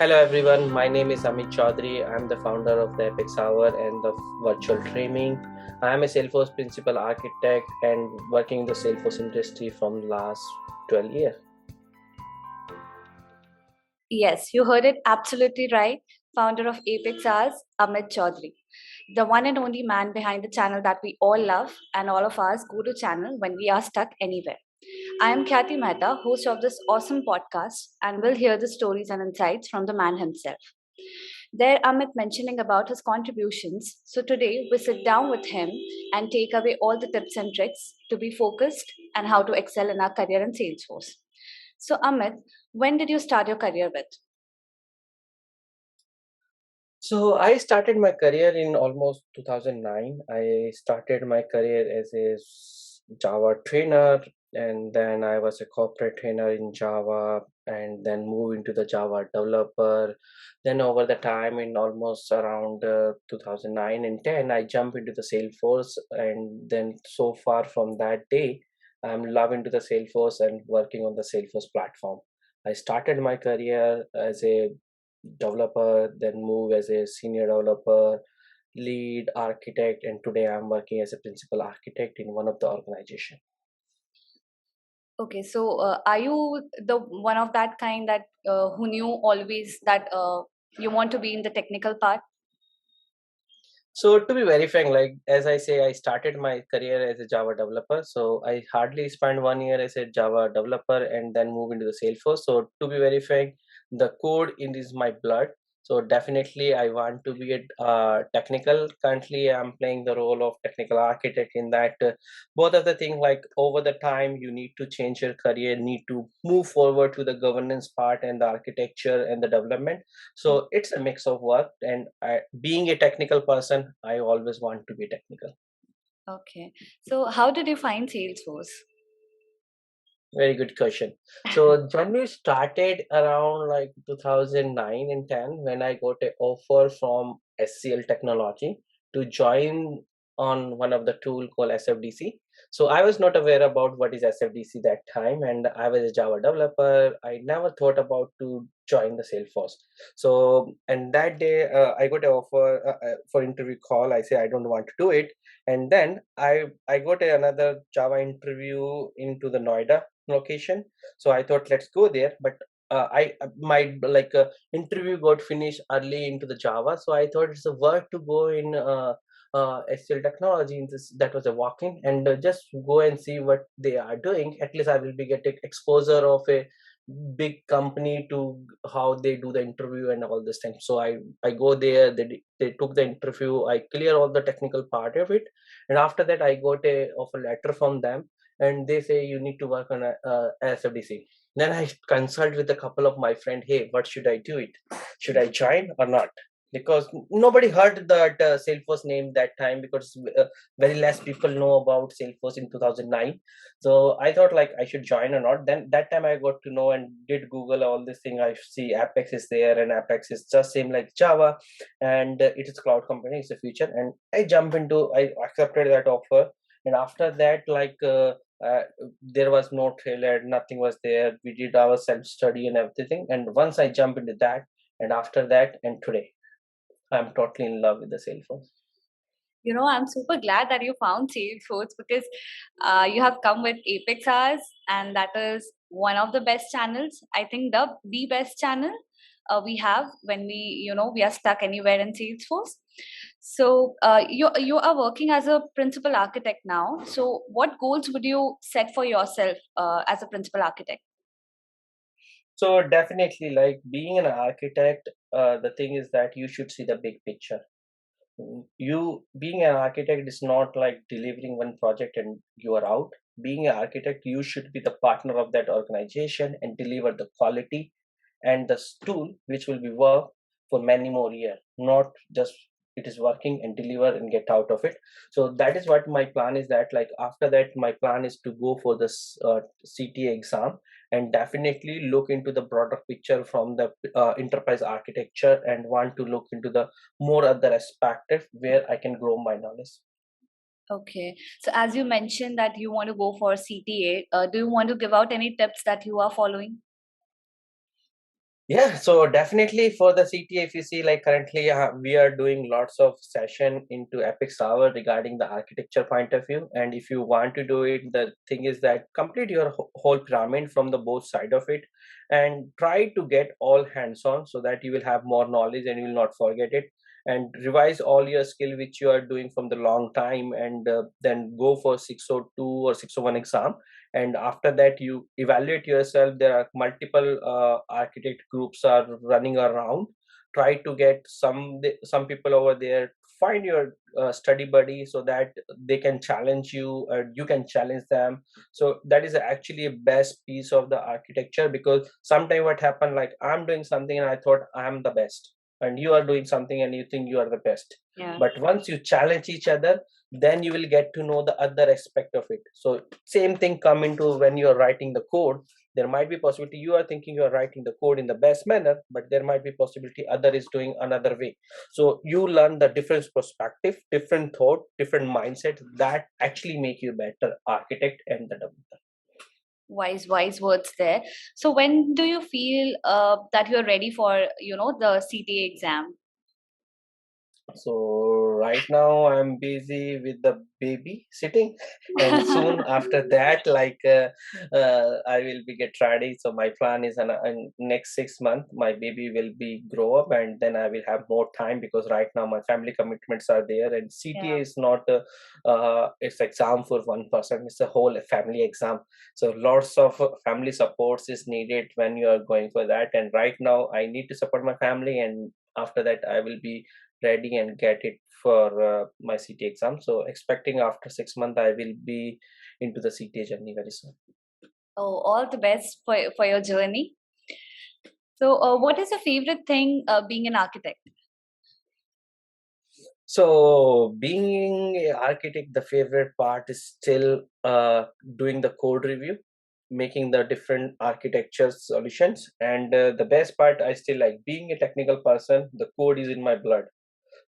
Hello everyone, my name is Amit Chaudhary. I'm the founder of the Apex Hour and the Virtual Dreamin. I am a Salesforce principal architect and working in the Salesforce industry from last 12 years. Yes, you heard it absolutely right. Founder of Apex Hours, Amit Chaudhary, the one and only man behind the channel that we all love, and all of us go to channel when we are stuck anywhere. I am Khyati Mehta, host of this awesome podcast, and will hear the stories and insights from the man himself. There, Amit mentioning about his contributions. So today we sit down with him and take away all the tips and tricks to be focused and how to excel in our career in Salesforce. So Amit, when did you start your career with? So I started my career in almost 2009. I started my career as a Java trainer, and then I was a corporate trainer in Java, and then moved into the Java developer. Then over the time, in almost around 2009 and 10, I jumped into the Salesforce, and then so far from that day, I'm loving to the Salesforce and working on the Salesforce platform. I started my career as a developer, then move as a senior developer, lead architect, and today I'm working as a principal architect in one of the organization. Okay, so are you the one of that kind that who knew always that you want to be in the technical part? So to be very frank, like as I say, I started my career as a Java developer. So I hardly spent 1 year as a Java developer and then move into the Salesforce. So to be very frank, the code in is my blood. So definitely I want to be a technical. Currently, I'm playing the role of technical architect in that both of the things like over the time you need to change your career, need to move forward to the governance part and the architecture and the development. So it's a mix of work, and being a technical person, I always want to be technical. Okay, so how did you find Salesforce? Very good question. So journey started around like 2009 and 10 when I got an offer from SCL Technology to join on one of the tool called SFDC. So I was not aware about what is SFDC that time, and I was a Java developer. I never thought about to join the Salesforce. So and that day I got an offer for interview call. I say I don't want to do it, and then I got another Java interview into the Noida location. So I thought let's go there, but I my like interview got finished early into the Java, so I thought it's a worth to go in SL technology. In this, that was a walk-in, and just go and see what they are doing. At least I will be getting exposure of a big company to how they do the interview and all this thing. So I go there. They took the interview. I clear all the technical part of it, and after that I got a offer letter from them, and they say you need to work on a SFDC. Then I consult with a couple of my friend. Hey, what should I do? It should I join or not? Because nobody heard that Salesforce name that time, because very less people know about Salesforce in 2009. So I thought like I should join or not. Then that time I got to know and did Google all this thing. I see Apex is there, and Apex is just same like Java, and it is cloud company. It's a future, and I accepted that offer, and after that there was no trailer, nothing was there. We did our self study and everything, and once I jump into that, and after that and today I'm totally in love with the Salesforce. You know, I'm super glad that you found Salesforce because you have come with Apex Hours, and that is one of the best channels. I think the best channel we have when we are stuck anywhere in Salesforce. So you are working as a principal architect now. So what goals would you set for yourself as a principal architect? So definitely, like being an architect, the thing is that you should see the big picture. You being an architect is not like delivering one project and you are out. Being an architect, you should be the partner of that organization and deliver the quality and the tool which will be work for many more years, not just it is working and deliver and get out of it. So that is what my plan is, that like after that my plan is to go for this CTA exam and definitely look into the broader picture from the enterprise architecture, and want to look into the more other aspect where I can grow my knowledge. Okay. So as you mentioned that you want to go for CTA, do you want to give out any tips that you are following? Yeah, so definitely for the CTA, if you see, like currently we are doing lots of session into Epic Server regarding the architecture point of view. And if you want to do it, the thing is that complete your whole pyramid from the both side of it, and try to get all hands on so that you will have more knowledge and you will not forget it. And revise all your skill which you are doing from the long time, and then go for 602 or 601 exam. And after that you evaluate yourself. There are multiple architect groups are running around. Try to get some people over there. Find your study buddy so that they can challenge you, you can challenge them. So that is actually a best piece of the architecture, because sometimes what happened, like I'm doing something and I thought I'm the best, and you are doing something and you think you are the best. Yeah. But once you challenge each other, then you will get to know the other aspect of it. So same thing come into when you are writing the code. There might be possibility you are thinking you are writing the code in the best manner, but there might be possibility other is doing another way. So you learn the different perspective, different thought, different mindset, that actually make you better architect and the developer. Wise words there. So when do you feel that you're ready for, the CTA exam? So right now I'm busy with the baby sitting, and soon after that, like I will be get ready. So my plan is, in next 6 months, my baby will be grow up, and then I will have more time, because right now my family commitments are there, and Yeah. CTA is not it's exam for one person. It's a whole family exam. So lots of family supports is needed when you are going for that. And right now I need to support my family, and after that I will be ready and get it for my CT exam. So expecting after 6 months, I will be into the CTA journey very soon. Oh, all the best for your journey. So, what is your favorite thing being an architect? So being an architect, the favorite part is still doing the code review, making the different architecture solutions. And the best part, I still like being a technical person. The code is in my blood.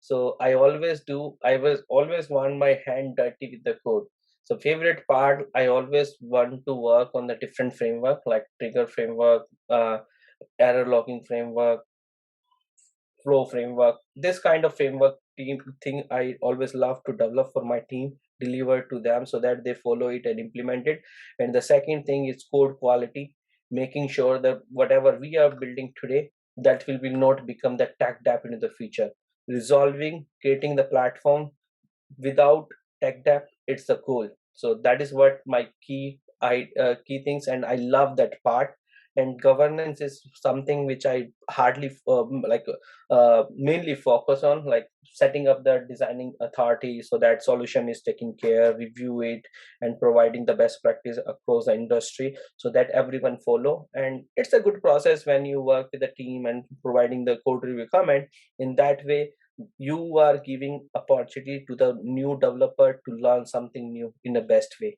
So I was always want my hand dirty with the code. So favorite part, I always want to work on the different framework, like trigger framework, error logging framework, flow framework. This kind of framework team thing I always love to develop for my team, deliver to them so that they follow it and implement it. And the second thing is code quality, making sure that whatever we are building today, that will be not become the tech debt into the future. Resolving, creating the platform without tech debt, it's the goal. So that is what my key things, and I love that part. And governance is something which I hardly mainly focus on, like setting up the designing authority so that solution is taken care, review it, and providing the best practice across the industry so that everyone follow. And it's a good process when you work with a team and providing the code review comment. In that way, you are giving opportunity to the new developer to learn something new in the best way.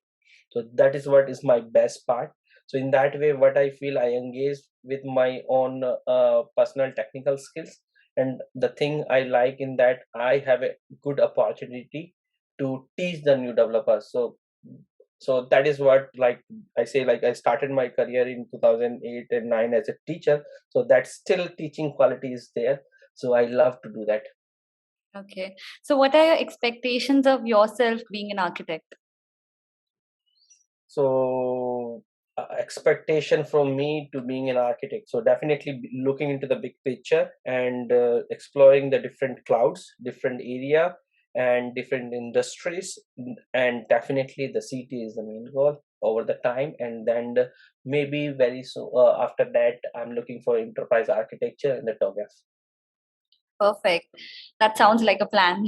So that is what is my best part. So in that way, what I feel, I engage with my own personal technical skills. And the thing I like in that, I have a good opportunity to teach the new developers. So that is what, like I say, like I started my career in 2008 and 9 as a teacher. So that still teaching quality is there. So I love to do that. Okay. So, what are your expectations of yourself being an architect? So expectation from me to being an architect, so definitely looking into the big picture and exploring the different clouds, different area, and different industries. And definitely the city is the main goal over the time. And then maybe very soon after that, I'm looking for enterprise architecture and the TOGAF. Perfect. That sounds like a plan.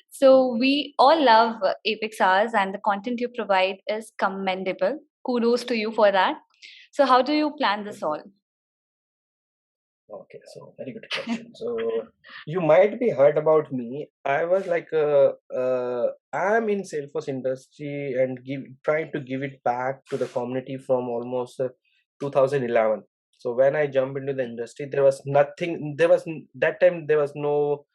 So, we all love Apex Hours, and the content you provide is commendable. Kudos to you for that. So, how do you plan this all? Okay, so very good question. So you might be heard about me. I was like, I'm in Salesforce industry and trying to give it back to the community from almost 2011. So when I jumped into the industry, there was nothing. That time there was no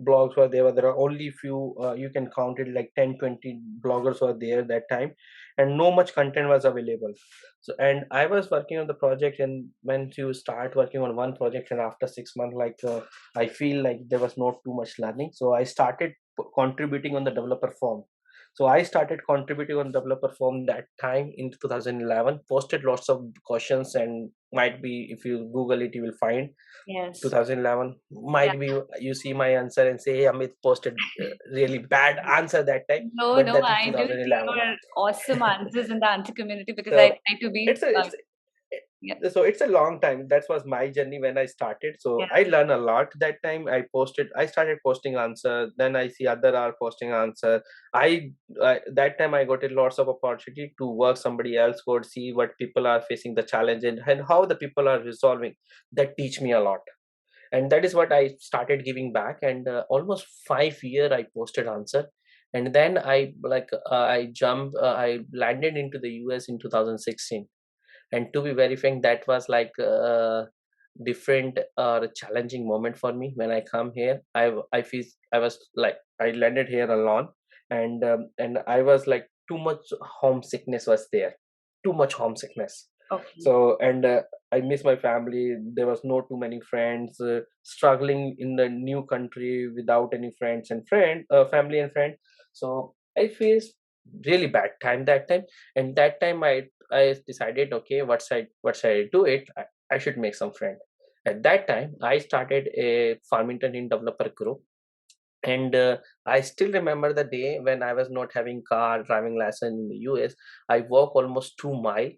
blogs were there. There are only few, you can count it like 10, 20 bloggers were there that time, and no much content was available. So, and I was working on the project, and when you start working on one project and after 6 months, like I feel like there was not too much learning, so I started contributing on the developer forum. So I started contributing on developer forum that time in 2011, posted lots of questions, and might be if you Google it, you will find Yes. 2011. Yeah. Might be you see my answer and say, hey, Amit posted really bad answer that time, No, but no, that is I do see 2011. your awesome answers in the answer community because I So try to be, it's a it's yeah, so it's a long time. That was my journey when I started. So yeah, I learned a lot that time. I started posting answer. Then I see other are posting answer. That time I got a lots of opportunity to work somebody else code, see what people are facing the challenge, and how the people are resolving. That teach me a lot, and that is what I started giving back. And almost 5 year I posted answer, and then I landed into the US in 2016. And to be very frank, that was like a different challenging moment for me. When I come here, I feel I was like, I landed here alone, and I was like, too much homesickness was there, too much homesickness. okay. So, and I miss my family. There was no too many friends, struggling in the new country without any friends and family and friend. So I faced really bad time that time. And that time I decided, okay, what should I do it? I should make some friend. At that time, I started a Farmington in developer group, and I still remember the day when I was not having car driving license in the US. I walk almost 2 mile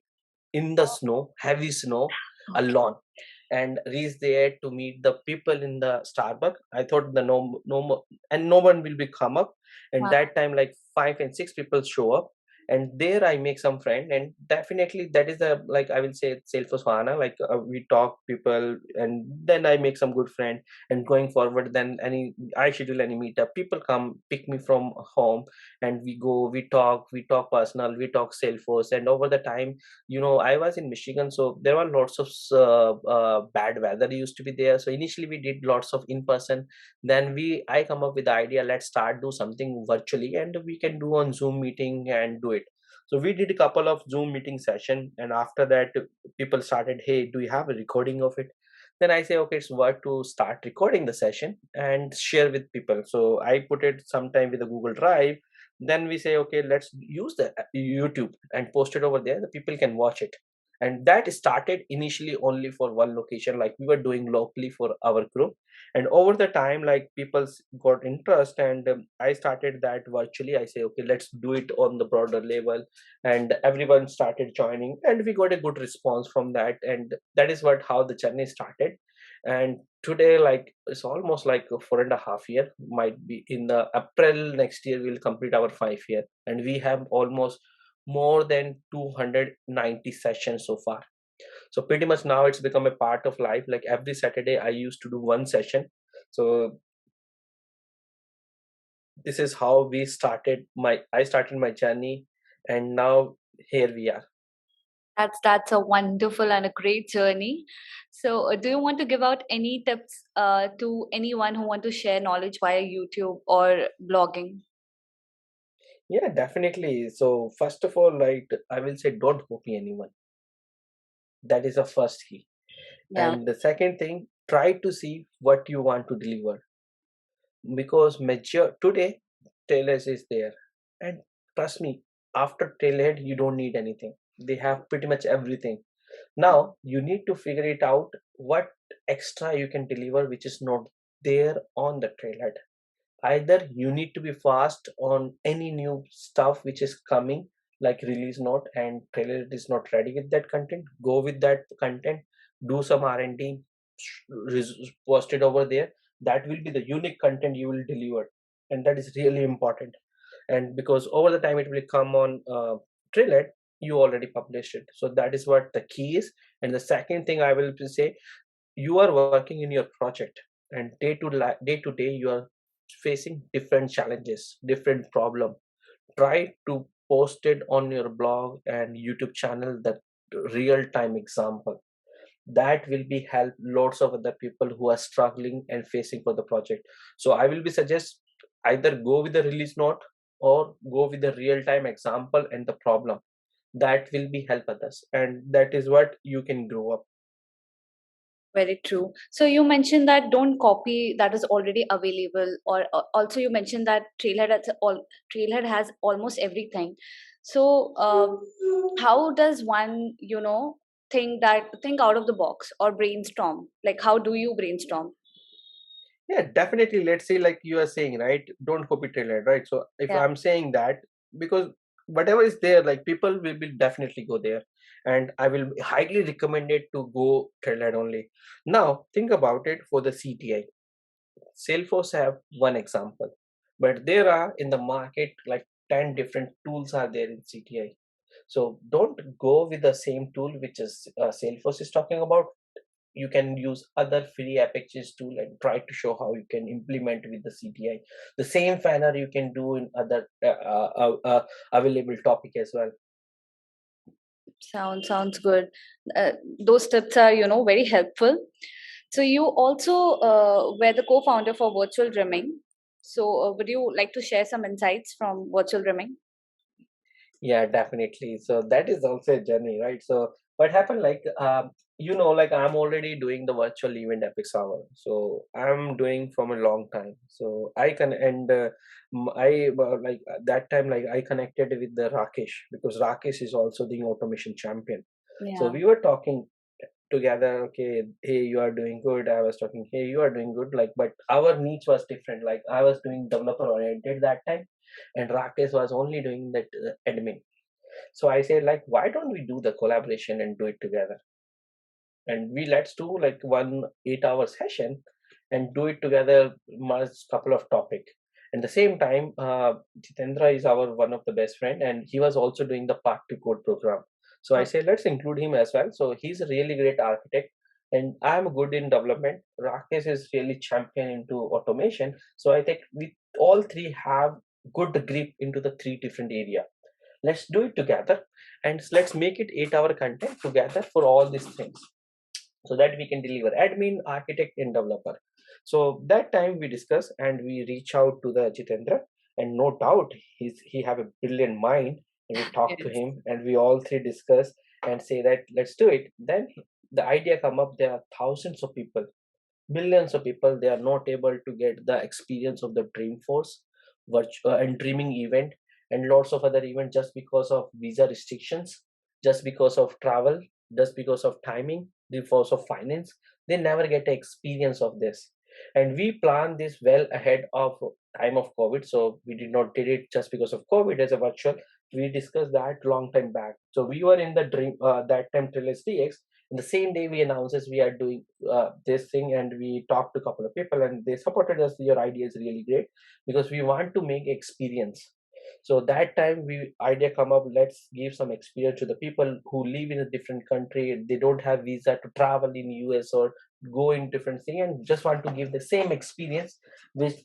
in the snow, heavy snow, Okay. alone, and reach there to meet the people in the Starbucks. I thought the and no one will be come up, and Wow. that time like 5 and 6 people show up, and there I make some friend, and definitely that is the, like I will say, Salesforce Hana. Like we talk people, and then I make some good friend, and going forward, then I schedule any meetup. People come pick me from home, and we go, we talk personal, we talk Salesforce, and over the time, I was in Michigan, so there were lots of bad weather used to be there. So initially we did lots of in person. Then I come up with the idea, let's start do something virtually, and we can do on Zoom meeting and do it. So we did a couple of Zoom meeting session, and after that, people started, hey, do you have a recording of it? Then I say, okay, it's worth to start recording the session and share with people. So I put it sometime with a Google Drive. Then we say, okay, let's use the YouTube and post it over there, the people can watch it. And that started initially only for one location, like we were doing locally for our group. And over the time, like people got interest, and I started that virtually. I say, okay, let's do it on the broader level, and everyone started joining, and we got a good response from that. And that is what how the journey started. And today, like, it's almost like a 4.5 year, might be in the April next year we'll complete our 5 year, and we have almost more than 290 sessions so far. So pretty much now it's become a part of life. Like every Saturday I used to do one session. So this is how I started my journey, and now here we are. That's a wonderful and a great journey. So, do you want to give out any tips to anyone who want to share knowledge via YouTube or blogging? Yeah, definitely. So first of all, like I will say, don't copy anyone. That is the first key. Yeah. And the second thing, try to see what you want to deliver, because major today tailors is there, and trust me, after tailhead you don't need anything. They have pretty much everything. Now you need to figure it out, what extra you can deliver which is not there on the trailhead. Either you need to be fast on any new stuff which is coming, like release note, and trailer is not ready with that content, go with that content, do some R&D, post it over there. That will be the unique content you will deliver, and that is really important. And because over the time it will come on trailer, you already published it, so that is what the key is. And the second thing I will say, you are working in your project, and day to day you are facing different challenges, different problem. Try to post it on your blog and YouTube channel, that real time example. that will be help lots of other people who are struggling and facing for the project. So I will be suggest either go with the release note or go with the real time example and the problem. That will be help others, and that is what you can grow up. Very true. So you mentioned that don't copy that is already available, or also you mentioned that Trailhead has almost everything. So how does one, think out of the box or brainstorm? Like how do you brainstorm? Yeah, definitely. Let's say, like you are saying, right? Don't copy trailer, right? So if Yeah. I'm saying that, because whatever is there, like people will definitely go there, and I will highly recommend it to go trailer only. Now think about it for the CTI. Salesforce have one example, but there are in the market like 10 different tools are there in CTI. So don't go with the same tool which is Salesforce is talking about. You can use other free Apache's tool and try to show how you can implement with the CTI. The same manner you can do in other available topic as well. Sounds good. Those tips are, very helpful. So you also were the co-founder for Virtual Dreaming. So would you like to share some insights from Virtual Dreaming? Yeah, definitely. So that is also a journey, right? So what happened, like, like I'm already doing the virtual event epics hour. So I'm doing from a long time. So I can, and I like that time, like I connected with the Rakesh because Rakesh is also the automation champion. So Yeah. we were talking together. Okay, hey, you are doing good. I was talking, hey, you are doing good. Like, but our niche was different. Like I was doing developer oriented that time, and Rakesh was only doing that admin. So I said, like, why don't we do the collaboration and do it together? And we let's do like 1 8 hour session and do it together, merge couple of topic. And the same time, Jitendra is our one of the best friend, and he was also doing the Part to Code program. So I Okay. said, let's include him as well. So he's a really great architect, and I'm good in development. Rakesh is really champion into automation. So I think we all three have good grip into the three different area. Let's do it together, and let's make it 8 hour content together for all these things, so that we can deliver admin, architect, and developer. So that time we discuss and we reach out to the Jitendra, and no doubt he have a brilliant mind, and we talk to Yes. him and we all three discuss and say that let's do it. Then the idea come up, there are thousands of people, millions of people, they are not able to get the experience of the Dreamforce virtual and dreaming event and lots of other events just because of visa restrictions, just because of travel, just because of timing, because of finance. They never get the experience of this. And we planned this well ahead of time of COVID. So we did not did it just because of COVID as a virtual. We discussed that long time back. So we were in the dream that time till SDX. And the same day we announced this, we are doing this thing, and we talked to a couple of people and they supported us. Your idea is really great because we want to make experience. So that time we idea come up, let's give some experience to the people who live in a different country. They don't have visa to travel in US or go in different thing, and just want to give the same experience which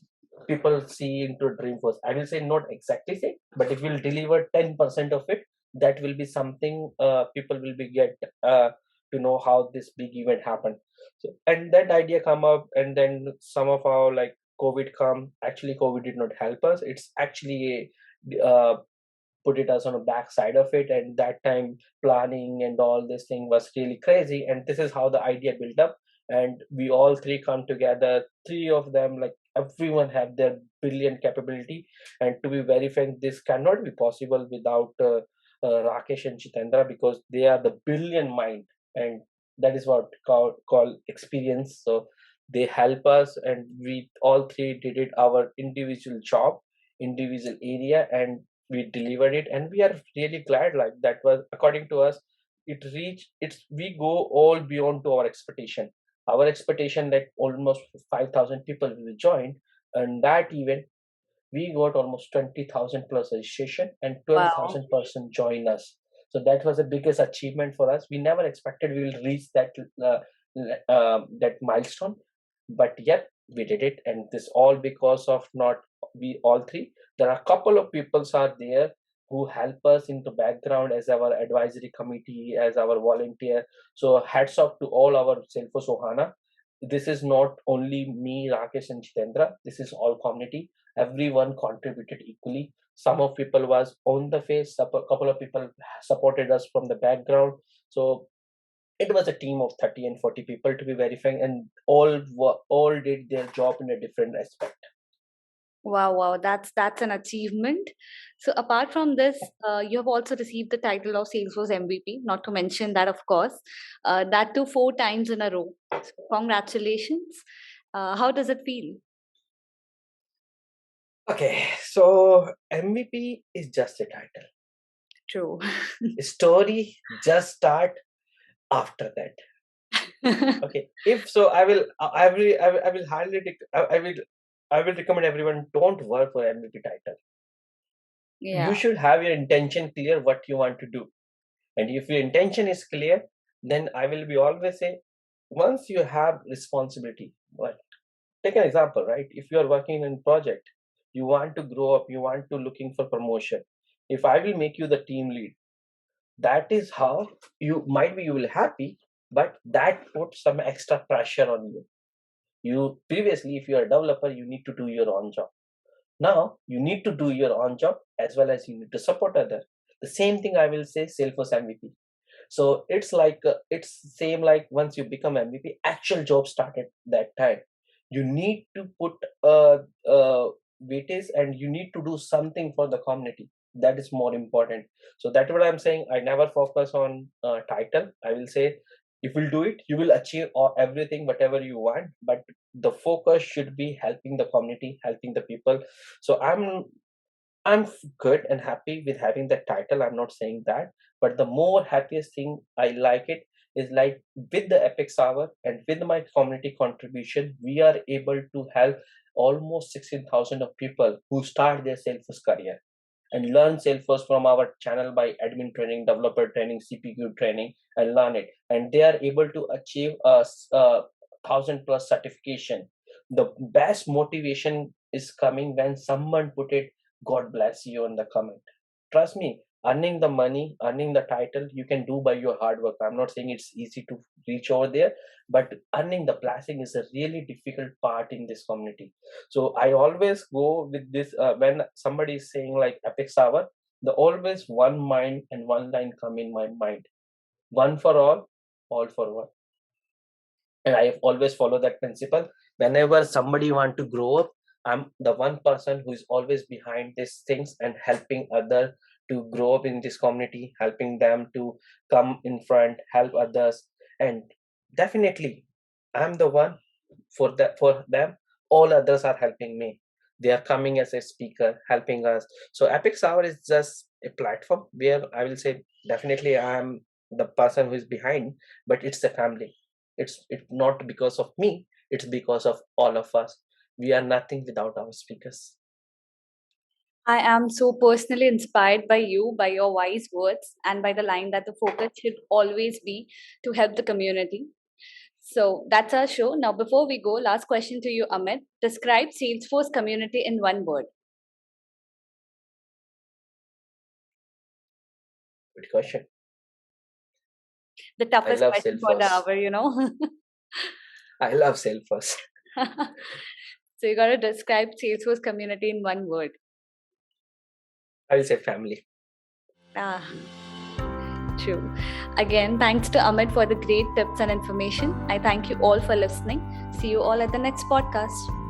people see into Dreamforce. I will say not exactly same, but if we'll deliver 10% of it, that will be something people will be get to know how this big event happened. So, and that idea come up, and then some of our like COVID come. Actually, COVID did not help us. It's actually put it us on the back side of it, and that time planning and all this thing was really crazy, and this is how the idea built up. And we all three come together, three of them, like everyone have their brilliant capability. And to be very frank, this cannot be possible without Rakesh and Chitendra, because they are the brilliant mind, and that is what call experience. So they help us, and we all three did it our individual job, individual area, and we delivered it. And we are really glad, like that was according to us, it reached it's we go all beyond to our expectation. Our expectation that almost 5,000 people will join, and that event we got almost 20,000 plus registration, and Wow. 12,000 person join us. So that was the biggest achievement for us. We never expected we will reach that milestone, but yet we did it. And this all because of not we all three. There are a couple of peoples are there who help us into background as our advisory committee, as our volunteer. So hats off to all our Salesforce Ohana. This is not only me, Rakesh and Jitendra. This is all community. Everyone contributed equally. Some of people was on the face. A couple of people supported us from the background. So it was a team of 30 and 40 people to be verifying, and all did their job in a different aspect. Wow, that's an achievement. So apart from this, you have also received the title of Salesforce MVP, not to mention that, of course, that too 4 times in a row. So congratulations. How does it feel? Okay, so MVP is just a title. True. Story just start after that. Okay, if so, I will hardly I will recommend everyone don't work for MVP title. Yeah. You should have your intention clear what you want to do, and if your intention is clear, then I will be always say, once you have responsibility, like take an example, right? If you are working in a project, you want to grow up, you want to looking for promotion. If I will make you the team lead, that is how you might be, you will happy, but that puts some extra pressure on you. You previously, if you are a developer, you need to do your own job. Now you need to do your own job as well as you need to support other. The same thing I will say Salesforce MVP. So it's like it's same like once you become MVP, actual job started that time. You need to put weightage and you need to do something for the community. That is more important. So that's what I'm saying. I never focus on title. I will say if you do it, you will achieve everything, whatever you want. But the focus should be helping the community, helping the people. So I'm good and happy with having that title. I'm not saying that, but the more happiest thing I like it is like with the Epics Hour and with my community contribution, we are able to help almost 16,000 of people who start their Salesforce career and learn Salesforce from our channel by admin training, developer training, CPQ training, and learn it. And they are able to achieve a 1,000+ certification. The best motivation is coming when someone put it, God bless you in the comment. Trust me, earning the money, earning the title, you can do by your hard work. I'm not saying it's easy to reach over there, but earning the blessing is a really difficult part in this community. So I always go with this when somebody is saying like Epics Hour, the always one mind and one line come in my mind. One for all for one. And I have always follow that principle. Whenever somebody want to grow up, I'm the one person who is always behind these things and helping other to grow up in this community, helping them to come in front, help others. And definitely I'm the one for them. All others are helping me. They are coming as a speaker, helping us. So Epics Hour is just a platform where I will say definitely I'm the person who is behind, but it's the family. It's not because of me, it's because of all of us. We are nothing without our speakers. I am so personally inspired by you, by your wise words, and by the line that the focus should always be to help the community. So that's our show. Now, before we go, last question to you, Amit. Describe Salesforce community in one word. Good question. The I toughest love question for the Salesforce. hour. I love Salesforce. So you got to describe Salesforce community in one word. I will say family. Ah, true. Again, thanks to Amit for the great tips and information. I thank you all for listening. See you all at the next podcast.